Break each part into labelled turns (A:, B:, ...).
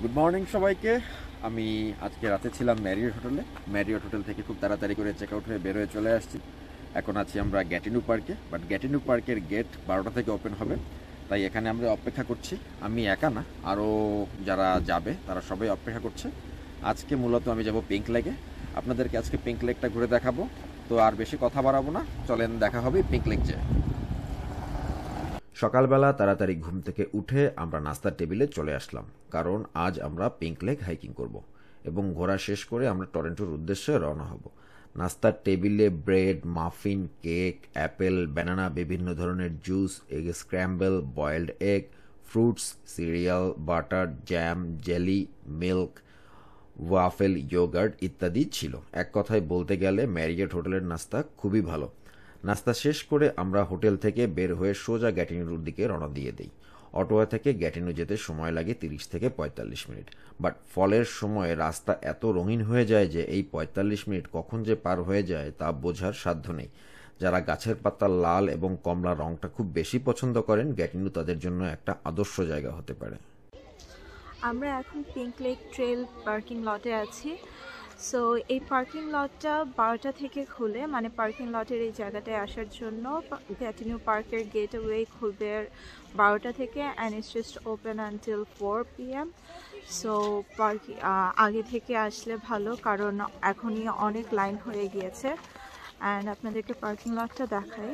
A: Good morning সবাইকে। আমি আজকে রাতে ছিলাম ম্যারিয়ট হোটেল থেকে খুব তাড়াতাড়ি করে চেক আউট হয়ে বের হয়ে চলে আসছি। এখন আছি আমরা গ্যাটিনু পার্কে, বাট গ্যাটিনু পার্কের গেট 12টা থেকে ওপেন হবে, তাই এখানে আমরা অপেক্ষা করছি। আমি একা না, আরও যারা যাবে তারা সবাই অপেক্ষা করছে। আজকে মূলত আমি যাব পিঙ্ক লেকে, আপনাদেরকে আজকে পিঙ্ক লেকটা ঘুরে দেখাবো। তো আর বেশি কথা বাড়াবো না, চলেন দেখা হবে পিঙ্ক লেক যেয়ে। সকালবেলা তাড়াতাড়ি ঘুম থেকে উঠে আমরা নাস্তার টেবিলে চলে আসলাম, কারণ আজ আমরা পিঙ্ক লেক হাইকিং করব এবং ঘোরা শেষ করে আমরা টরন্টোর উদ্দেশ্যে রওনা হব। নাস্তার টেবিলে bread, muffin, cake, Apple, banana, বিভিন্ন ধরনের juice, egg scramble, boiled egg, fruits, serial, butter, jam, jelly, milk, waffle, yogurt ইত্যাদি ছিল। এক কথায় বলতে গেলে ম্যারিয়ট হোটেলের নাস্তা খুবই ভালো। নাস্তা শেষ করে আমরা হোটেল থেকে বের হয়ে সোজা গ্যাটিনোর দিকে রওনা দিয়ে দিই। অটোয়া থেকে গ্যাটিনো যেতে সময় লাগে 30 থেকে 45 মিনিট, বাট ফলের সময় রাস্তা এত রঙিন হয়ে যায় যে এই 45 মিনিট কখন যে পার হয়ে যায় তা বোঝার সাধ্য নেই। যারা গাছের পাতা লাল এবং কমলা রংটা খুব বেশি পছন্দ করেন, গ্যাটিনো তাদের জন্য একটা আদর্শ জায়গা হতে পারে।
B: আমরা এখন পিঙ্ক লেক ট্রেল পার্কিং লটে আছি। সো এই পার্কিং লটটা 12টা থেকে খুলে, মানে পার্কিং লটের এই জায়গাটায় আসার জন্য গ্যাটিনো পার্কের গেটওয়ে খুলবে 12টা থেকে, and it's just open until 4 PM। So আগে থেকে আসলে ভালো, কারণ এখনই অনেক লাইন হয়ে গিয়েছে। অ্যান্ড আপনাদেরকে পার্কিং লটটা দেখাই।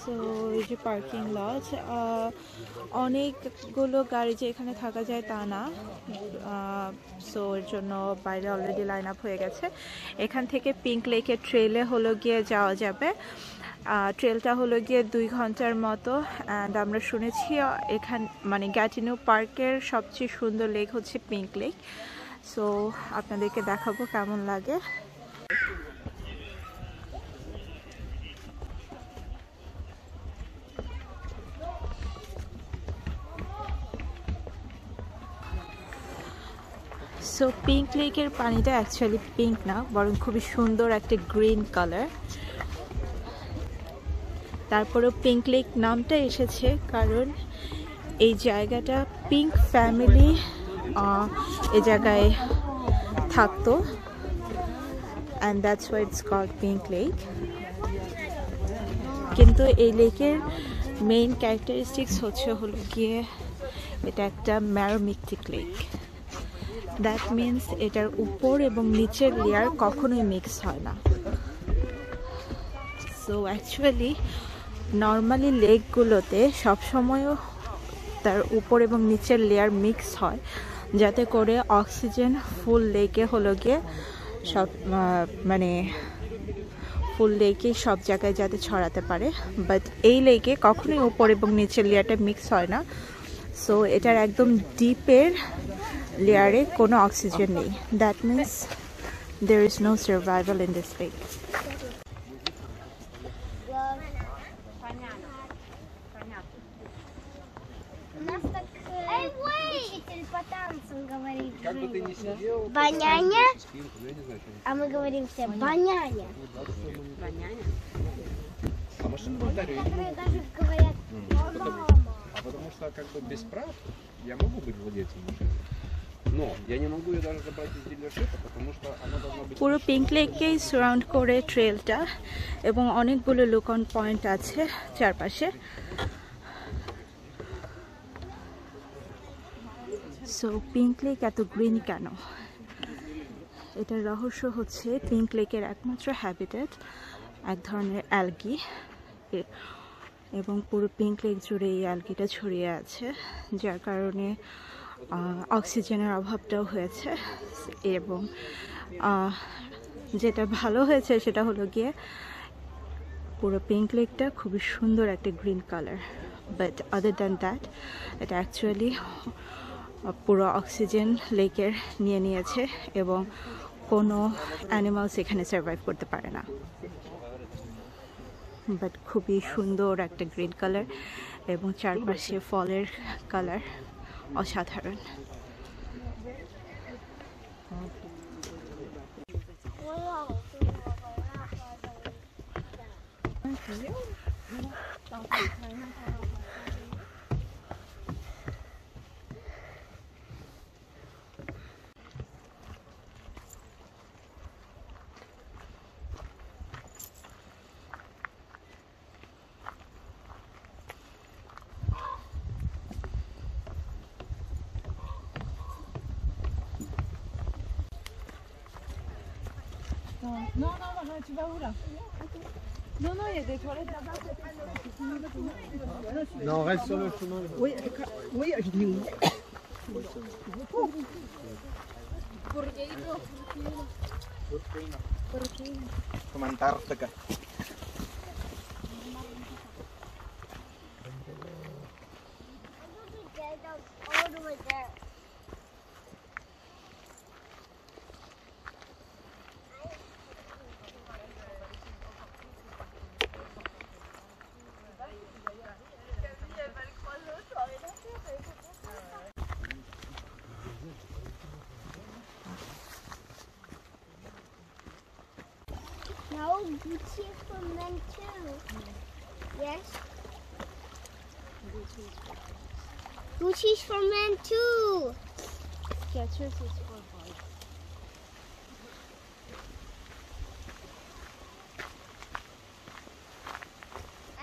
B: সো এই যে পার্কিং লট, অনেকগুলো গাড়ি যে এখানে থাকা যায় তা না। সো এর জন্য বাইরে অলরেডি লাইন আপ হয়ে গেছে। এখান থেকে পিঙ্ক লেকের ট্রেলে হলো গিয়ে যাওয়া যাবে। ট্রেলটা হলো গিয়ে 2 ঘন্টার মতো। অ্যান্ড আমরা শুনেছি মানে গ্যাটিনো পার্কের সবচেয়ে সুন্দর লেক হচ্ছে পিঙ্ক লেক। সো আপনাদেরকে দেখাবো কেমন লাগে। সো পিঙ্ক লেকের পানিটা অ্যাকচুয়ালি পিঙ্ক না, বরং খুবই সুন্দর একটা গ্রিন কালার। তারপরেও পিঙ্ক লেক নামটা এসেছে কারণ এই জায়গাটা পিঙ্ক ফ্যামিলি এই জায়গায় থাকতো, and that's why it's called pink lake. কিন্তু এই লেকের মেইন ক্যারেক্টারিস্টিক্স হলো গিয়ে এটা একটা ম্যারোমিকটিক লেক। দ্যাট মিনস এটার উপর এবং নিচের লেয়ার কখনোই মিক্স হয় না। সো অ্যাকচুয়ালি নর্মালি লেকগুলোতে সবসময়ও তার উপর এবং নিচের লেয়ার মিক্স হয়, যাতে করে অক্সিজেন ফুল লেকে হলো গিয়ে মানে ফুল লেকে সব জায়গায় যাতে ছড়াতে পারে। বাট এই লেকে কখনোই উপর এবং নিচের লেয়ারটা মিক্স হয় না। সো এটার একদম ডিপের লেয়ারে কোনো অক্সিজেন নেই। That means there is no survival in this lake.
C: Учитель по танцам говорит баняня, а мы говорим все баняня. Которые даже говорят мама.
D: А потому что как бы без прав я могу быть владельцем машины. Но я не могу ее даже забрать из дилершипа, потому что она должна быть...
B: পুরো পিঙ্ক লেককেই সারাউন্ড করে ট্রেলটা, এবং অনেকগুলো লুক অন পয়েন্ট আছে চারপাশে। সো পিঙ্ক লেক এত গ্রিন কেন? এটার রহস্য হচ্ছে পিঙ্ক লেকের একমাত্র হ্যাবিটেট এক ধরনের অ্যালগি, এবং পুরো পিঙ্ক লেক জুড়ে এই অ্যালগিটা ছড়িয়ে আছে, যার কারণে অক্সিজেনের অভাবটাও হয়েছে। এবং যেটা ভালো হয়েছে সেটা হলো গিয়ে পুরো পিঙ্ক লেকটা খুবই সুন্দর একটা green colour. But other than that, এটা অ্যাকচুয়ালি পুরো অক্সিজেন লেকের নিয়ে নিয়েছে এবং কোনো অ্যানিমালস এখানে সার্ভাইভ করতে পারে না। বাট খুবই সুন্দর একটা গ্রিন কালার, এবং চারপাশে ফলের কালার অসাধারণ। Non, tu vas où là? Non, il y a des toilettes là-bas.
E: Non, on reste sur le chemin.
F: Oui, je dis oui.
E: Come Antartica.
C: All the way there. No, Gucci is for men too. Yes? Gucci's for men too.
B: Skechers is for boys.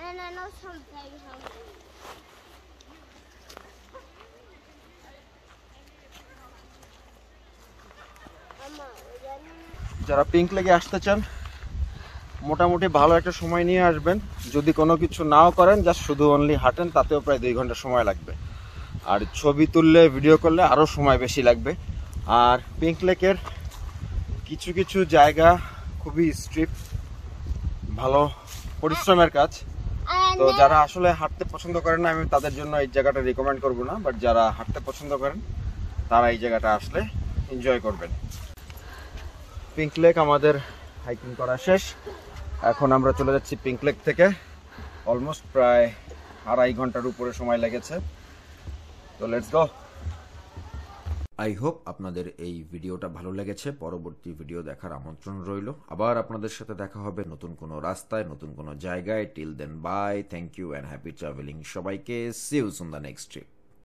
C: And I know something. Mama,
E: যারা pink লেগে আসতে চান মোটামুটি ভালো একটা সময় নিয়ে আসবেন। যদি কোনো কিছু নাও করেন, জাস্ট শুধু অনলি হাঁটেন, তাতেও প্রায় 2 ঘন্টা সময় লাগবে। আর ছবি তুললে ভিডিও করলে আরও সময় বেশি লাগবে। আর পিঙ্ক লেকের কিছু কিছু জায়গা খুবই স্ট্রিপ, ভালো পরিশ্রমের কাজ। তো যারা আসলে হাঁটতে পছন্দ করেন না, আমি তাদের জন্য এই জায়গাটা রিকমেন্ড করব না, বাট যারা হাঁটতে পছন্দ করেন তারা এই জায়গাটা আসলে এনজয় করবেন। পিঙ্ক লেক আমাদের হাইকিং করা শেষ। এখন আমরা চলে যাচ্ছি পিঙ্ক লেক থেকে। অলমোস্ট প্রায় 2.5 ঘন্টার উপরে সময় লেগেছে। তো লেটস গো।
A: আই হোপ আপনাদের এই ভিডিওটা ভালো লেগেছে। পরবর্তী ভিডিও দেখার আমন্ত্রণ রইল। আবার আপনাদের সাথে দেখা হবে নতুন কোনো রাস্তায়, নতুন কোনো জায়গায়। Till then bye, thank you and happy travelling সবাইকে। See you soon the next trip.